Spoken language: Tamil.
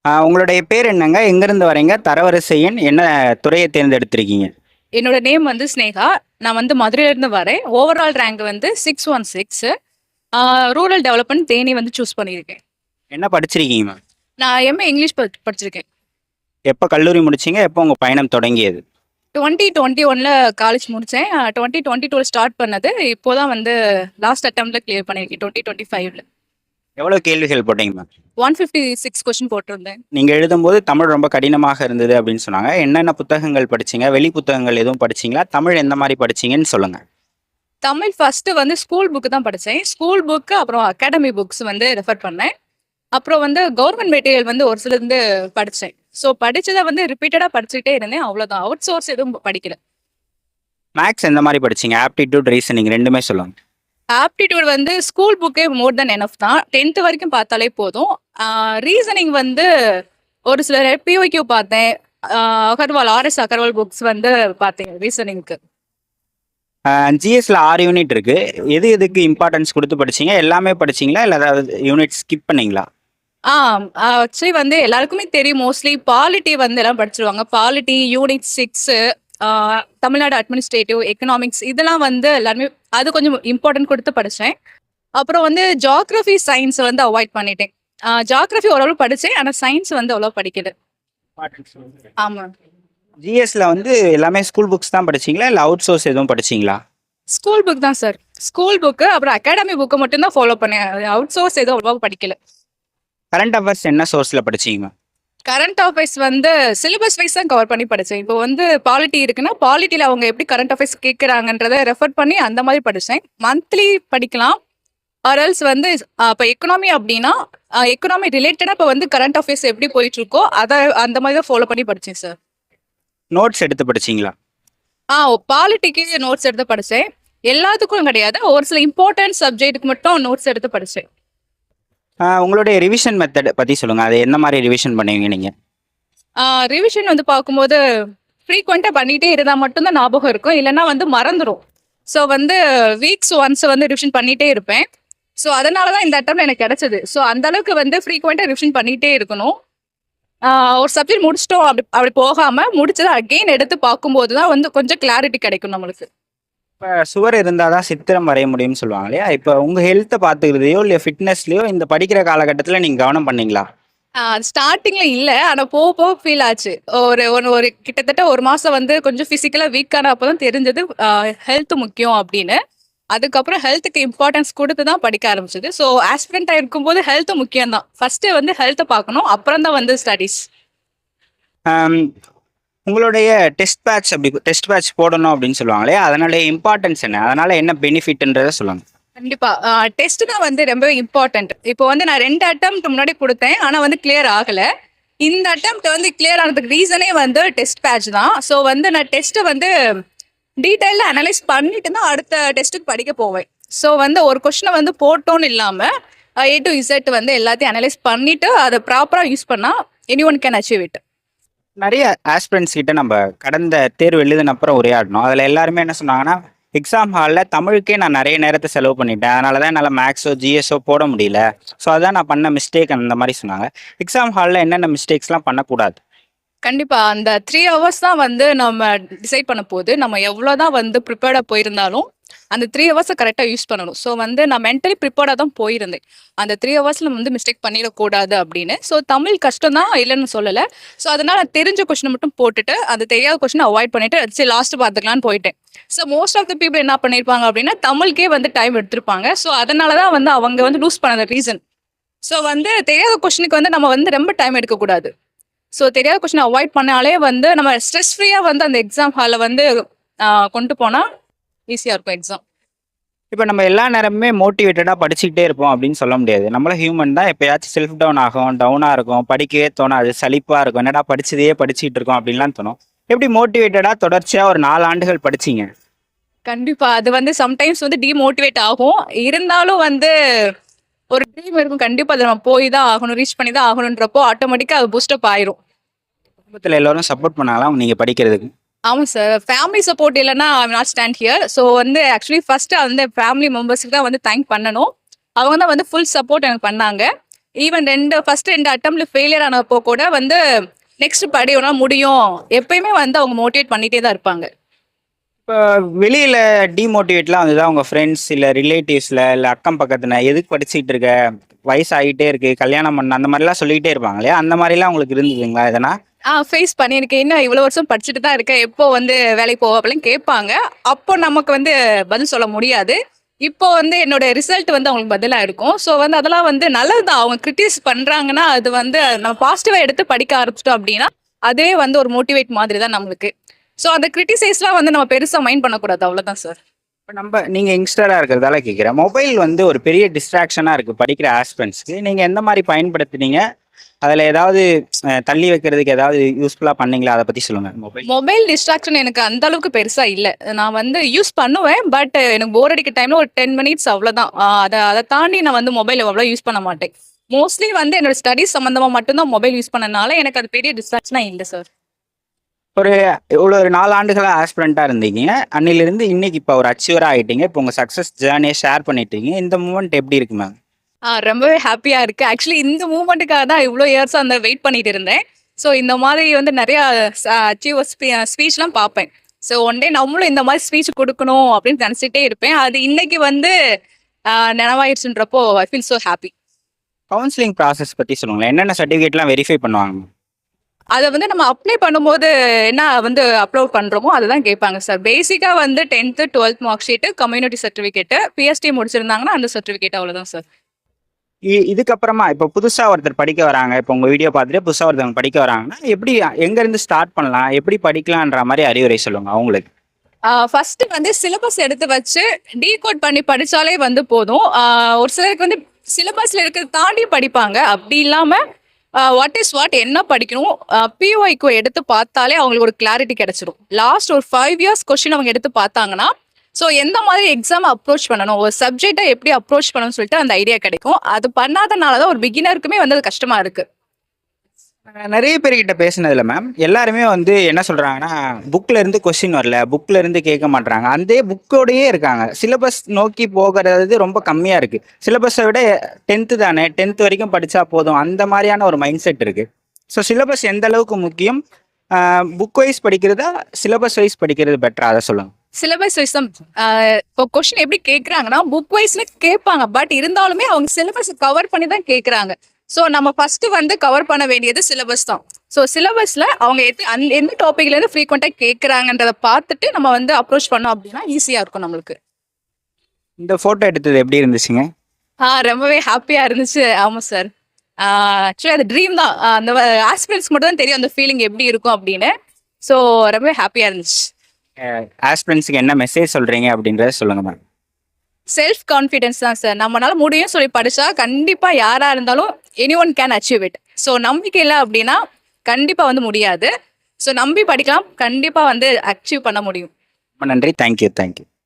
உங்களுடைய பேர் என்னங்க? எங்கேருந்து வரீங்க? தரவரிசை எண் என்ன துறையை தேர்ந்தெடுத்திருக்கீங்க? என்னோட நேம் வந்து ஸ்னேகா. நான் வந்து மதுரையிலேருந்து வரேன். ஓவரால் ரேங்க் வந்து 616. ரூரல் டெவலப்மெண்ட் தேனி வந்து சூஸ் பண்ணியிருக்கேன். என்ன படிச்சிருக்கீங்க மேம்? நான் எம்ஏ இங்கிலீஷ் படிச்சிருக்கேன். எப்போ கல்லூரி முடிச்சீங்க? எப்போ உங்கள் பயணம் தொடங்கியது? 2021ல் காலேஜ் முடித்தேன். 2022 ஸ்டார்ட் பண்ணது. இப்போ தான் வந்து லாஸ்ட் அட்டெம்ப்டில் கிளியர் பண்ணியிருக்கேன் 2025ல். எவ்வளோ கேள்விகள் போட்டீங்க மேம்? 156 கொஸ்டின் போட்டிருந்தேன். நீங்கள் எழுதும்போது தமிழ் ரொம்ப கடினமாக இருந்தது அப்படின்னு சொன்னாங்க. என்னென்ன புத்தகங்கள் படிச்சீங்க? வெளி புத்தகங்கள் எதுவும் படிச்சீங்களா? தமிழ் எந்த மாதிரி படிச்சீங்கன்னு சொல்லுங்கள். தமிழ் ஃபஸ்ட்டு வந்து ஸ்கூல் புக்கு தான் படித்தேன். ஸ்கூல் புக்கு அப்புறம் அகாடமி புக்ஸ் வந்து ரெஃபர் பண்ணேன். அப்புறம் வந்து கவர்மெண்ட் மெட்டீரியல் வந்து ஒரு சிலருந்து படித்தேன். ஸோ படிச்சதை வந்து ரிப்பீட்டடாக படிச்சுக்கிட்டே இருந்தேன். அவ்வளோதான். அவுட் சோர்ஸ் எதுவும் படிக்கல. மேக்ஸ் எந்த மாதிரி படிச்சீங்க? ஆப்டிடியூட், ரீசனிங் ரெண்டுமே சொல்லுங்க. ஆப்டிடியூட் வந்து ஸ்கூல் புக்கே மோர் தென் எனஃப் தான். 10th வரைக்கும் பார்த்தாலே போதும். ரீசனிங் வந்து ஒரு சில பிஒக்யூ பார்த்தேன். அகர்வால் அகர்வால் புக்ஸ் வந்து பார்த்தேன் ரீசனிங்க்கு. ஜிஎஸ்ல 6 யூனிட் இருக்கு. எது எதுக்கு இம்பார்ட்டன்ஸ் கொடுத்து படிச்சீங்க? எல்லாமே படிச்சீங்களா? இல்லை ஏதாவது யூனிட் ஸ்கிப் பண்ணீங்களா? ஆக்சுவலி வந்து எல்லாருக்குமே தெரியும். மோஸ்ட்லி பாலிட்டி வந்து எல்லாம் படிச்சிருவாங்க. Polity, unit 6, Tamil Nadu administrative, economics இதெல்லாம் வந்து எல்லாருமே அது கொஞ்சம் இம்பார்ட்டன்ட் கொடுத்து படித்தேன். அப்புறம் வந்து ஜியாகிரஃபி, சயின்ஸ் வந்து அவாய்ட் பண்ணிட்டேன். ஜியாகிரஃபி ஓரளவு படித்தேன். ஆனால் சயின்ஸ் வந்து அவ்வளோ படிக்கல. ஆமாம். ஜிஎஸ்ல வந்து எல்லாமே ஸ்கூல் புக்ஸ் தான் படிச்சீங்களா? இல்லை அவுட் சோர்ஸ் எதுவும் படிச்சீங்களா? ஸ்கூல் புக் தான் சார். ஸ்கூல் புக்கு அப்புறம் அகாடமி புக்கு மட்டும்தான் ஃபாலோ பண்ணேன். அவுட் சோர்ஸ் எதுவும் அவ்வளோவா படிக்கல. கரண்ட் அஃபேர்ஸ் என்ன சோர்ஸ்ல படிச்சீங்க? கரண்ட் அஃபேர்ஸ் வந்து சிலபஸ் வைஸ் தான் கவர் பண்ணி படித்தேன். இப்போ வந்து பாலிட்டி இருக்குன்னா பாலிட்டியில் அவங்க எப்படி கரண்ட் அஃபேர்ஸ் கேட்குறாங்கன்றதை ரெஃபர் பண்ணி அந்த மாதிரி படித்தேன். மந்த்லி படிக்கலாம். ஆர்எல்ஸ் வந்து இப்போ எக்கனாமி அப்படின்னா எக்கனாமி ரிலேட்டடாக இப்போ வந்து கரண்ட் அஃபேர்ஸ் எப்படி போயிட்டு இருக்கோ அதை அந்த மாதிரி தான் ஃபாலோ பண்ணி படித்தேன் சார். நோட்ஸ் எடுத்து படிச்சீங்களா? பாலிட்டிக்கு நோட்ஸ் எடுத்து படித்தேன். எல்லாத்துக்கும் கிடையாது. ஒரு சில இம்பார்ட்டன்ட் சப்ஜெக்ட்டுக்கு மட்டும் நோட்ஸ் எடுத்து படித்தேன். உங்களுடைய ரிவிஷன் மெத்தட் பற்றி சொல்லுங்கள். அது என்ன மாதிரி ரிவிஷன் பண்ணுவீங்க நீங்கள்? ரிவிஷன் வந்து பார்க்கும்போது ஃப்ரீக்வெண்ட்டாக பண்ணிகிட்டே இருந்தால் மட்டும்தான் ஞாபகம் இருக்கும். இல்லைன்னா வந்து மறந்துடும். ஸோ வந்து வீக்ஸ் ஒன்ஸ் வந்து ரிவிஷன் பண்ணிகிட்டே இருப்பேன். ஸோ அதனால தான் இந்த அட்டம்ல எனக்கு கிடைச்சது. ஸோ அந்த அளவுக்கு வந்து ஃப்ரீக்வெண்ட்டாக ரிவிஷன் பண்ணிகிட்டே இருக்கணும். ஒரு சப்ஜெக்ட் முடிச்சிட்டோம் அப்படி அப்படி போகாமல் முடிச்சதை அகெயின் எடுத்து பார்க்கும்போது தான் வந்து கொஞ்சம் கிளாரிட்டி கிடைக்கும் நம்மளுக்கு. இப்போ சுவர் இருந்தால் தான் சித்திரம் வரைய முடியும்னு சொல்லுவாங்க இல்லையா? இப்போ உங்கள் ஹெல்த்தை பார்த்துக்கிறதையோ இல்லை ஃபிட்னஸ்லையோ இந்த படிக்கிற காலகட்டத்தில் நீங்கள் கவனம் பண்ணீங்களா? ஸ்டார்டிங்ல இல்ல. ஆனா போக போக ஃபீல் ஆச்சு. ஒரு ஒரு ஒரு கிட்டத்தட்ட 1 மாசம் வந்து கொஞ்சம் பிசிக்கலா வீக்கான அப்பதான் தெரிஞ்சது ஹெல்த் முக்கியம் அப்படின்னு. அதுக்கப்புறம் ஹெல்த்துக்கு இம்பார்ட்டன்ஸ் கொடுத்து தான் படிக்க ஆரம்பிச்சது. ஸோ ஆஸ்பிரண்டா இருக்கும்போது ஹெல்த் முக்கியம் தான். ஃபர்ஸ்ட் வந்து ஹெல்த்தை பார்க்கணும். அப்புறம் தான் வந்து ஸ்டடீஸ். ஆம், உங்களுடைய டெஸ்ட் பேட்ச் போடணும் அப்படின்னு சொல்லுவாங்களே, அதனுடைய இம்பார்ட்டன்ஸ் என்ன? அதனால என்ன பெனிஃபிட்ன்றதை சொல்லுங்க. கண்டிப்பா. டெஸ்ட் தான் வந்து ரொம்ப இம்பார்ட்டன்ட். இப்போ வந்து நான் 2 அட்டெம்ப்ட் முன்னாடி கொடுத்தேன். ஆனா வந்து கிளியர் ஆகல. இந்த அட்டெம்ப்ட் வந்து கிளியர் ஆனதுக்கு ரீசனே வந்து டெஸ்ட் பேட்ச் தான். ஸோ வந்து நான் டெஸ்ட்டை வந்து டீட்டெயிலாக அனலைஸ் பண்ணிட்டு தான் அடுத்த டெஸ்ட்டுக்கு படிக்க போவேன். ஸோ வந்து ஒரு கொஸ்டினை வந்து போட்டோன்னு இல்லாமல் A to Z வந்து எல்லாத்தையும் அனலைஸ் பண்ணிட்டு அதை ப்ராப்பராக யூஸ் பண்ணால் any one can achieve it. நிறைய ஆஸ்பிரண்ட்ஸ் கிட்ட நம்ம கடந்த தேர்வு எழுதின அப்புறம் உரையாடணும். அதில் எல்லாருமே என்ன சொன்னாங்கன்னா, எக்ஸாம் ஹாலில் தமிழுக்கே நான் நிறைய நேரத்தை செலவு பண்ணிட்டேன், அதனால தான் என்னால் மேக்ஸோ ஜிஎஸ்ஓ போட முடியல, ஸோ அதான் நான் பண்ண மிஸ்டேக் அந்த மாதிரி சொன்னாங்க. எக்ஸாம் ஹாலில் என்னென்ன மிஸ்டேக்ஸ்லாம் பண்ணக்கூடாது? கண்டிப்பா. அந்த 3 ஹவர்ஸ் தான் வந்து நம்ம டிசைட் பண்ண போது. நம்ம எவ்வளோதான் வந்து ப்ரிப்பேர்டாக போயிருந்தாலும் அந்த 3 ஹவர்ஸை கரெக்டாக யூஸ் பண்ணணும். ஸோ வந்து நான் மென்டலி ப்ரிப்பேர்டாக தான் போயிருந்தேன். அந்த 3 ஹவர்ஸில் நம்ம வந்து மிஸ்டேக் பண்ணிடக்கூடாது அப்படின்னு. ஸோ தமிழ் கஷ்டம் தான், இல்லைன்னு சொல்லலை. ஸோ அதனால் தெரிஞ்ச கொஸ்டினை மட்டும் போட்டுட்டு அந்த தெரியாத கொஸ்டினை அவாய்ட் பண்ணிட்டு சரி லாஸ்ட் பார்த்துக்கலான்னு போயிட்டேன். So most of the people என்ன பண்ணியிருப்பாங்க அப்படின்னா தமிழுக்கே வந்து டைம் எடுத்திருப்பாங்க. ஸோ அதனால தான் வந்து அவங்க வந்து லூஸ் பண்ண ரீசன். ஸோ வந்து தெரியாத கொஸ்டினுக்கு வந்து நம்ம வந்து ரொம்ப டைம் எடுக்கக்கூடாது. ஸோ தெரியாத கொஸ்டின் அவாய்ட் பண்ணாலே வந்து நம்ம ஸ்ட்ரெஸ் ஃப்ரீயாக வந்து அந்த எக்ஸாம் ஹாலில் வந்து கொண்டு போனால் ஈஸியாக இருக்கும் எக்ஸாம். இப்போ நம்ம எல்லா நேரமுமே மோட்டிவேட்டடாக படிச்சுக்கிட்டே இருப்போம் அப்படின்னு சொல்ல முடியாது. நம்மளும் ஹியூமன் தான். எப்போயாச்சும் செல்ஃப் டவுனாக இருக்கும், படிக்கவே தோணாது, சலிப்பாக இருக்கும், என்னடா படிச்சதையே படிச்சுட்டு இருக்கோம் அப்படின்லாம் தோணும். எப்படி மோட்டிவேட்டடாக தொடர்ச்சியாக ஒரு 4 ஆண்டுகள் படிச்சிங்க? கண்டிப்பாக அது வந்து சம்டைம்ஸ் வந்து டிமோட்டிவேட் ஆகும். இருந்தாலும் வந்து ஒரு ட்ரீம் இருக்கும். கண்டிப்பாக அதை நம்ம போய் தான் ஆகணும், ரீச் பண்ணி தான் ஆகணுன்றப்போ ஆட்டோமேட்டிக்காக அது பூஸ்டப் ஆயிரும். குடும்பத்தில் எல்லோரும் சப்போர்ட் பண்ணாங்களா நீங்கள் படிக்கிறதுக்கு? ஆமாம் சார். ஃபேமிலி சப்போர்ட் இல்லைன்னா I will not stand here. So வந்து ஆக்சுவலி ஃபர்ஸ்ட் வந்து ஃபேமிலி மெம்பர்ஸுக்கு தான் வந்து தேங்க் பண்ணணும். அவங்க தான் வந்து ஃபுல் சப்போர்ட் எனக்கு பண்ணாங்க. ஈவன் ஃபர்ஸ்ட் 2 அட்டம்ப்ட்ல ஃபெயிலியர் ஆனப்போ கூட வந்து நெக்ஸ்ட் படி உன்னால முடியும். எப்பயுமே வந்து அவங்க மோட்டிவேட் பண்ணிட்டே தான் இருப்பாங்க. இப்போ வெளியில டிமோட்டிவேட்லாம் வந்துதா உங்க ஃப்ரெண்ட்ஸ் இல்ல ரிலேட்டிவ்ஸ்ல இல்ல அக்கம் பக்கத்துல எதுக்கு படிச்சுட்டு இருக்க? வயசு ஆகிட்டே இருக்கு, கல்யாணம் பண்ண அந்த மாதிரிலாம் சொல்லிக்கிட்டே இருப்பாங்க இல்லையா? அந்த மாதிரிலாம் உங்களுக்கு இருந்ததுங்களா எதனா? ஃபேஸ் பண்ணியிருக்கேன். இன்னும் இவ்வளோ வருஷம் படிச்சுட்டு தான் இருக்கேன். எப்போ வந்து வேலைக்கு போவ? அப்படிலாம் கேட்பாங்க. அப்போ நமக்கு வந்து பதில் சொல்ல முடியாது. இப்போ வந்து என்னோட ரிசல்ட் வந்து அவங்களுக்கு பதிலா இருக்கும். ஸோ வந்து அதெல்லாம் வந்து நல்லது தான். அவங்க கிரிட்டிசைஸ் பண்றாங்கன்னா, அது வந்து நம்ம பாசிட்டிவா எடுத்து படிக்க ஆரம்பிச்சிட்டோம் அப்படின்னா, அதுவே வந்து ஒரு மோட்டிவேட் மாதிரி தான் நம்மளுக்கு. ஸோ அந்த கிரிட்டிசைஸ்லாம் வந்து நம்ம பெருசா மைண்ட் பண்ணக்கூடாது. அவ்வளோதான் சார். இப்ப நீங்க யங்ஸ்டரா இருக்கிறதால கேட்கிறேன். மொபைல் வந்து ஒரு பெரிய டிஸ்ட்ராக்ஷனா இருக்கு படிக்கிற ஆஸ்பிரண்ட்ஸ்க்கு. நீங்க எந்த மாதிரி பயன்படுத்துனீங்க? அதுல ஏதாவது தள்ளி வைக்கிறதுக்கு ஏதாவது யூஸ்ஃபுல்லா பண்ணீங்களா? அத பத்தி சொல்லுங்க. மொபைல் மொபைல் டிஸ்ட்ராக்ஷன் எனக்கு அந்த அளவுக்கு பெருசா இல்ல. நான் வந்து யூஸ் பண்ணுவேன். பட் எனக்கு போர் அடிக்கிற டைம்ல ஒரு 10 மினிட்ஸ் அவ்வளோதான். அத தாண்டி நான் வந்து மொபைல் அவ்வளோ யூஸ் பண்ண மாட்டேன். மோஸ்ட்லி வந்து என்னோட ஸ்டடீஸ் சம்மந்தமா மட்டும் தான் மொபைல் யூஸ் பண்ணனால எனக்கு அது பெரிய டிஸ்ட்ராக்ஷனா இல்ல சார். ஒரு இவ்வளோ ஒரு 4 ஆண்டுகளா ஆஸ்பிரண்டா இருந்தீங்க. அன்னையிலிருந்து இன்னைக்கு இப்ப ஒரு அச்சீவரா ஆயிட்டீங்க. இப்போ உங்க சக்சஸ் ஜர்னிய ஷேர் பண்ணிட்டீங்க. இந்த மூமெண்ட் எப்படி இருக்கு மேம்? ரொம்பவே ஹேப்பியா இருக்கு. ஆக்சுவலி இந்த மூவ்மெண்ட்டுக்காக தான் இவ்ளோ இயர்ஸா அந்த வெயிட் பண்ணிட்டு இருந்தேன். ஸோ இந்த மாதிரி வந்து நெறைய அச்சீவர்ஸ் ஸ்பீச்லாம் பார்ப்பேன். ஸோ ஒன் டே நம்மளும் இந்த மாதிரி ஸ்பீச் குடுக்கணும் அப்படின்னு நெனச்சுட்டே இருப்பேன். அது இன்னைக்கு வந்து நனவாயிருச்சுன்றப்போ I feel so happy. Counselling process பத்தி சொல்லுங்களேன். என்னென்ன சர்டிஃபிகேட்லாம் வெரிஃபை பண்ணுவாங்க? அத வந்து நம்ம அப்ளை பண்ணும்போது என்ன வந்து அப்லோட் பண்றோமோ அதுதான் கேட்பாங்க சார். பேசிக்கா வந்து 10th, 12th mark sheet, community certificate, PST முடிச்சிருந்தாங்கன்னா அந்த சர்டிஃபிகேட் அவ்வளோதான் சார். இதுக்கப்புறமா இப்போ புதுசா ஒருத்தர் படிக்க வராங்க. இப்போ உங்க வீடியோ பார்த்துட்டு புதுசா ஒருத்தவங்க படிக்க வராங்கன்னா, எப்படி எங்க இருந்து ஸ்டார்ட் பண்ணலாம்? எப்படி படிக்கலான்ற மாரி அறிவுரை சொல்லுங்க அவங்களுக்கு. ஃபர்ஸ்ட் வந்து சிலபஸ் எடுத்து வச்சு டீகோட் பண்ணி படிச்சாலே வந்து போதும். ஒரு சிலருக்கு வந்து சிலபஸ்ல இருக்கிறத தாண்டி படிப்பாங்க. அப்படி இல்லாம வாட் இஸ் வாட் என்ன படிக்கணும் பிஒய்க்கு எடுத்து பார்த்தாலே அவங்களுக்கு ஒரு கிளாரிட்டி கிடைச்சிடும். லாஸ்ட் ஒரு 5 இயர்ஸ் கொஸ்டின் அவங்க எடுத்து பார்த்தாங்கன்னா, ஸோ எந்த மாதிரி எக்ஸாம் அப்ரோச் பண்ணணும், ஒரு சப்ஜெக்டை எப்படி அப்ரோச் பண்ணணும்னு சொல்லிட்டு அந்த ஐடியா கிடைக்கும். அது பண்ணாதனால தான் ஒரு பிகினருக்குமே வந்து அது கஷ்டமா இருக்கு. நெறைய பேர்கிட்ட பேசினதுல மேம், எல்லாருமே வந்து என்ன சொல்றாங்கன்னா, புக்ல இருந்து கொஸ்டின் வரல, புக்ல இருந்து கேட்க மாட்றாங்க. அந்த புக்கோடயே இருக்காங்க. சிலபஸ் நோக்கி போகிறது ரொம்ப கம்மியா இருக்கு. சிலபஸை விட 10th தானே, 10th வரைக்கும் படிச்சா போதும். அந்த மாரியான ஒரு மைண்ட் செட் இருக்கு. ஸோ சிலபஸ் எந்த அளவுக்கு முக்கியம்? புக் வைஸ் படிக்கிறதா, சிலபஸ் வைஸ் படிக்கிறது பெட்டரா? அத சொல்லுங்க. சிலபஸ் வைஸ் தான். இப்போ கொஸ்டின் எப்படி கேட்குறாங்கன்னா புக் வைஸ்ல கேட்பாங்க. பட் இருந்தாலுமே அவங்க சிலபஸ் கவர் பண்ணி தான் கேட்குறாங்க. ஸோ நம்ம ஃபர்ஸ்ட் வந்து கவர் பண்ண வேண்டியது சிலபஸ் தான். ஸோ சிலபஸ்ல அவங்க எந்த டாபிக்ல இருந்து ஃப்ரீக்வெண்டா கேட்குறாங்கன்றத பார்த்துட்டு நம்ம வந்து அப்ரோச் பண்ணோம் அப்படின்னா ஈஸியா இருக்கும் நம்மளுக்கு. இந்த ஃபோட்டோ எடுத்தது எப்படி இருந்துச்சுங்க? ரொம்பவே ஹாப்பியா இருந்துச்சு. ஆமா சார். ஆக்சுவலி அது ட்ரீம் தான். அந்த ஆஸ்பிரன்ட்ஸ்க்கு மட்டும் தான் தெரியும் அந்த ஃபீலிங் எப்படி இருக்கும் அப்படின்னு. ஸோ ரொம்பவே ஹாப்பியா இருந்துச்சு. ஆஸ்பிரண்ட்ஸ்க்கு என்ன மெசேஜ் சொல்றீங்க அப்படின்றத சொல்லுங்க மேம். செல்ஃப் கான்ஃபிடன்ஸ் தான் சார். நம்மளால முடியும் சொல்லி படிச்சா கண்டிப்பா யாரா இருந்தாலும் any one can achieve it. So நம்பிக்கை இல்லை அப்படின்னா கண்டிப்பா வந்து முடியாது. ஸோ நம்பி படிக்கலாம். கண்டிப்பா வந்து அச்சீவ் பண்ண முடியும். ரொம்ப நன்றி. தேங்க்யூ.